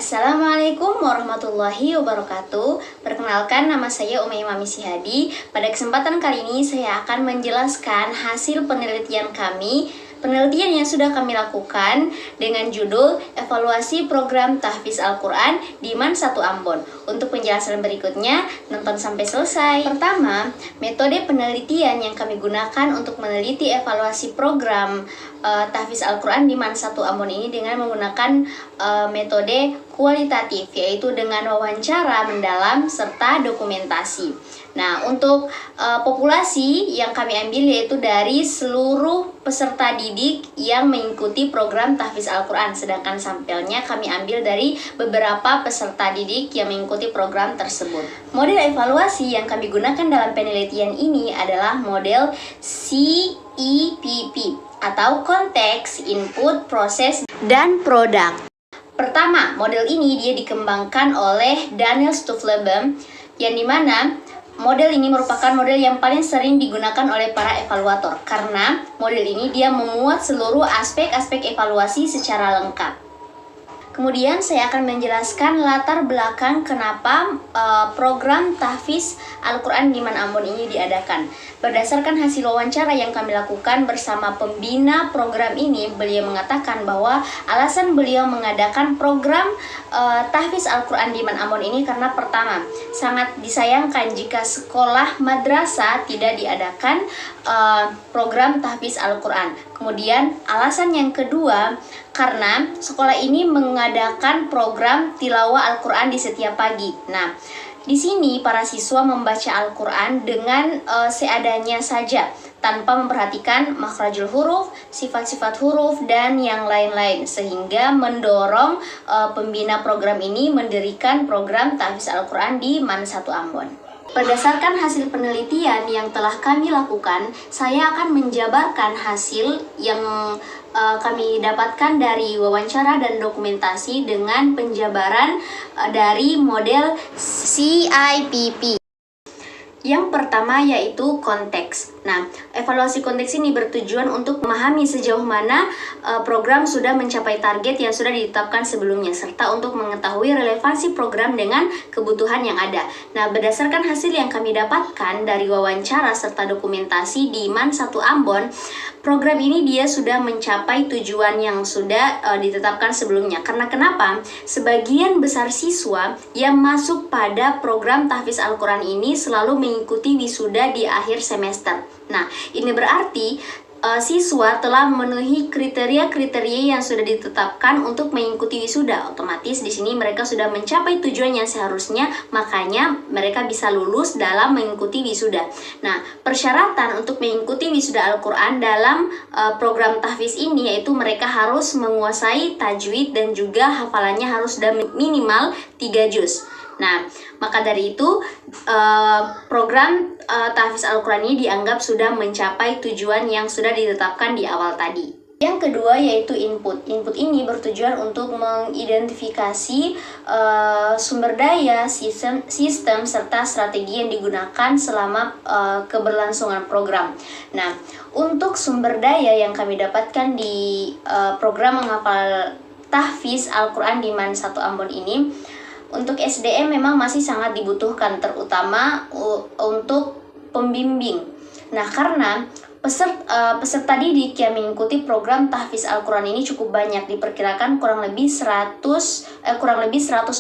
Assalamualaikum warahmatullahi wabarakatuh. Perkenalkan, nama saya Umaymah Misihadi. Pada kesempatan kali ini saya akan menjelaskan hasil penelitian kami. Penelitian yang sudah kami lakukan dengan judul Evaluasi Program Tahfiz Al-Quran di MAN 1 Ambon. Untuk penjelasan berikutnya, nonton sampai selesai. Pertama, metode penelitian yang kami gunakan untuk meneliti evaluasi program Tahfiz Al-Quran di MAN 1 Ambon ini dengan menggunakan metode kualitatif, yaitu dengan wawancara mendalam serta dokumentasi. Nah, untuk populasi yang kami ambil yaitu dari seluruh peserta didik yang mengikuti program Tahfiz Al-Quran, sedangkan sampelnya kami ambil dari beberapa peserta didik yang mengikuti program tersebut. Model evaluasi yang kami gunakan dalam penelitian ini adalah model CEPP atau Konteks, Input, Proses, dan Produk. Pertama, model ini dia dikembangkan oleh Daniel Stufleben, yang dimana model ini merupakan model yang paling sering digunakan oleh para evaluator karena model ini dia memuat seluruh aspek-aspek evaluasi secara lengkap. Kemudian saya akan menjelaskan latar belakang kenapa program Tahfiz Al-Quran di MAN Ambon ini diadakan. Berdasarkan hasil wawancara yang kami lakukan bersama pembina program ini, beliau mengatakan bahwa alasan beliau mengadakan program Tahfiz Al-Quran di MAN Ambon ini karena pertama, sangat disayangkan jika sekolah madrasah tidak diadakan program Tahfiz Al-Quran. Kemudian alasan yang kedua, karena sekolah ini mengadakan program tilawah Al-Quran di setiap pagi. Nah, di sini para siswa membaca Al-Quran dengan seadanya saja, tanpa memperhatikan makhrajul huruf, sifat-sifat huruf, dan yang lain-lain, sehingga mendorong pembina program ini mendirikan program Tahfiz Al-Quran di MAN 1 Ambon. Berdasarkan hasil penelitian yang telah kami lakukan, saya akan menjabarkan hasil yang kami dapatkan dari wawancara dan dokumentasi dengan penjabaran dari model CIPP. Yang pertama yaitu konteks. Nah, evaluasi konteks ini bertujuan untuk memahami sejauh mana program sudah mencapai target yang sudah ditetapkan sebelumnya, serta untuk mengetahui relevansi program dengan kebutuhan yang ada. Nah, berdasarkan hasil yang kami dapatkan dari wawancara serta dokumentasi di MAN 1 Ambon, program ini dia sudah mencapai tujuan yang sudah ditetapkan sebelumnya. Karena kenapa? Sebagian besar siswa yang masuk pada program Tahfiz Al-Quran ini selalu mengikuti wisuda di akhir semester. Nah, ini berarti siswa telah memenuhi kriteria-kriteria yang sudah ditetapkan untuk mengikuti wisuda. Otomatis di sini mereka sudah mencapai tujuan yang seharusnya, makanya mereka bisa lulus dalam mengikuti wisuda. Nah, persyaratan untuk mengikuti wisuda Al-Quran dalam program tahfiz ini yaitu mereka harus menguasai tajwid dan juga hafalannya harus sudah minimal 3 juz. Nah, maka dari itu program Tahfiz Al-Quran ini dianggap sudah mencapai tujuan yang sudah ditetapkan di awal tadi. Yang kedua yaitu input. Input ini bertujuan untuk mengidentifikasi sumber daya, sistem serta strategi yang digunakan selama keberlangsungan program. Nah, untuk sumber daya yang kami dapatkan di program menghafal Tahfiz Al-Quran di MAN 1 Ambon ini, untuk SDM memang masih sangat dibutuhkan, terutama untuk pembimbing. Nah, karena peserta didik yang mengikuti program Tahfiz Al-Quran ini cukup banyak, diperkirakan kurang lebih 100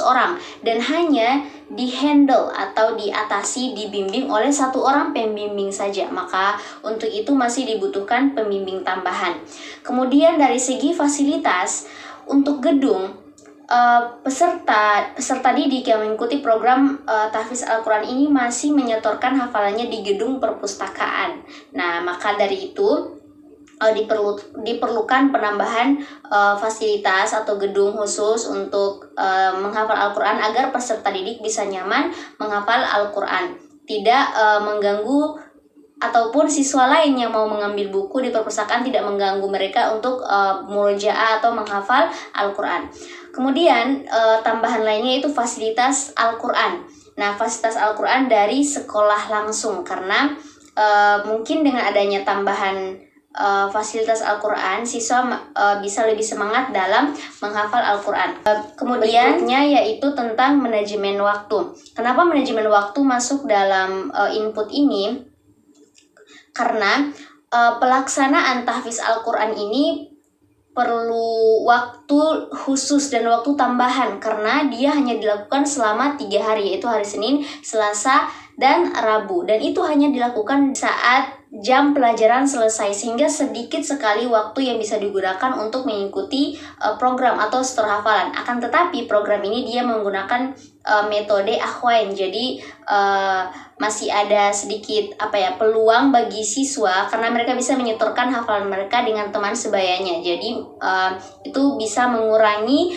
orang, dan hanya dihandle atau diatasi, dibimbing oleh 1 orang pembimbing saja. Maka untuk itu masih dibutuhkan pembimbing tambahan. Kemudian dari segi fasilitas, untuk gedung, peserta didik yang mengikuti program Tahfiz Al-Quran ini masih menyetorkan hafalannya di gedung perpustakaan. Nah, maka dari itu diperlukan penambahan fasilitas atau gedung khusus untuk menghafal Al-Quran agar peserta didik bisa nyaman menghafal Al-Quran, tidak mengganggu ataupun siswa lain yang mau mengambil buku di perpustakaan tidak mengganggu mereka untuk murojaah atau menghafal Al-Quran. Kemudian tambahan lainnya itu fasilitas Al-Quran. Nah, fasilitas Al-Quran dari sekolah langsung, karena mungkin dengan adanya tambahan fasilitas Al-Quran, siswa bisa lebih semangat dalam menghafal Al-Quran. Kemudiannya yaitu tentang manajemen waktu. Kenapa manajemen waktu masuk dalam input ini? Karena pelaksanaan tahfiz Al-Quran ini perlu waktu khusus dan waktu tambahan karena dia hanya dilakukan selama 3 hari, yaitu hari Senin, Selasa, dan Rabu, dan itu hanya dilakukan saat jam pelajaran selesai, sehingga sedikit sekali waktu yang bisa digunakan untuk mengikuti program atau setor hafalan. Akan tetapi program ini dia menggunakan metode akhwain, jadi masih ada sedikit peluang bagi siswa karena mereka bisa menyetorkan hafalan mereka dengan teman sebayanya. Jadi itu bisa mengurangi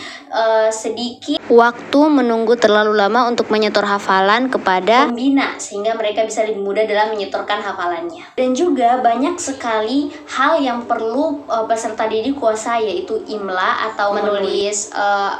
sedikit waktu menunggu terlalu lama untuk menyetor hafalan kepada pembina, sehingga mereka bisa lebih mudah dalam menyetorkan hafalannya. Dan juga banyak sekali hal yang perlu peserta didik kuasai, yaitu imla atau menulis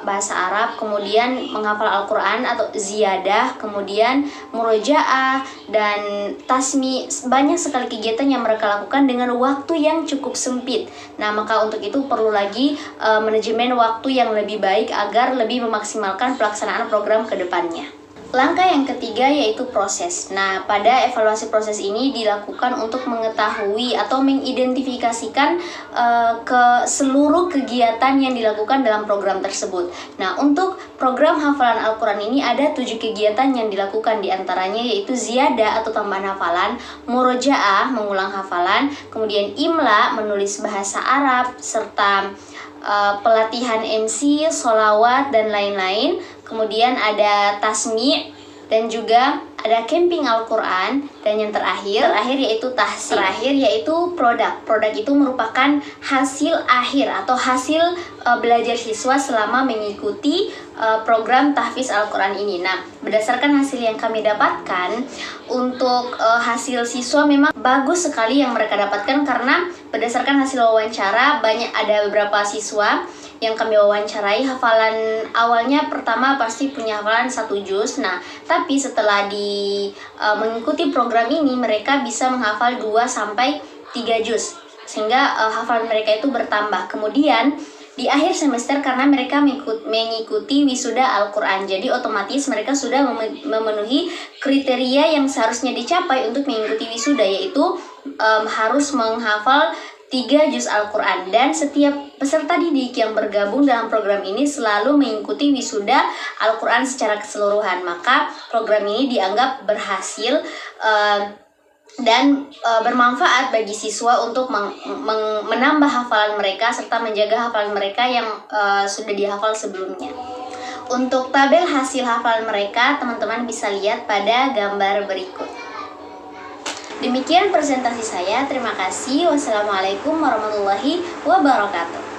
bahasa Arab, kemudian menghafal Al-Quran atau ziyadah, kemudian murojaah dan tasmi. Banyak sekali kegiatan yang mereka lakukan dengan waktu yang cukup sempit. Nah, maka untuk itu perlu lagi manajemen waktu yang lebih baik agar lebih memaksimalkan pelaksanaan program ke depannya. Langkah yang ketiga yaitu proses. Nah, pada evaluasi proses ini dilakukan untuk mengetahui atau mengidentifikasikan ke seluruh kegiatan yang dilakukan dalam program tersebut. Nah, untuk program hafalan Al-Quran ini ada 7 kegiatan yang dilakukan, diantaranya yaitu ziyadah atau tambahan hafalan, murojaah mengulang hafalan, kemudian imla menulis bahasa Arab, serta pelatihan MC, sholawat, dan lain-lain. Kemudian ada tasmi' dan juga ada camping Al-Quran, dan yang terakhir yaitu tahsin. Terakhir yaitu produk. Produk itu merupakan hasil akhir atau hasil belajar siswa selama mengikuti program tahfiz Al-Quran ini. Nah, berdasarkan hasil yang kami dapatkan, untuk hasil siswa memang bagus sekali yang mereka dapatkan, karena berdasarkan hasil wawancara ada beberapa siswa yang kami wawancarai, hafalan awalnya pertama pasti punya hafalan 1 juz. Nah, tapi setelah mengikuti program ini mereka bisa menghafal 2 sampai 3 juz, sehingga hafalan mereka itu bertambah. Kemudian di akhir semester, karena mereka mengikuti wisuda Al-Quran, jadi otomatis mereka sudah memenuhi kriteria yang seharusnya dicapai untuk mengikuti wisuda, yaitu harus menghafal 3 juz Al-Quran, dan setiap peserta didik yang bergabung dalam program ini selalu mengikuti wisuda Al-Quran secara keseluruhan. Maka program ini dianggap berhasil dan bermanfaat bagi siswa untuk menambah hafalan mereka serta menjaga hafalan mereka yang sudah dihafal sebelumnya. Untuk tabel hasil hafalan mereka, teman-teman bisa lihat pada gambar berikut. Demikian presentasi saya. Terima kasih. Wassalamualaikum warahmatullahi wabarakatuh.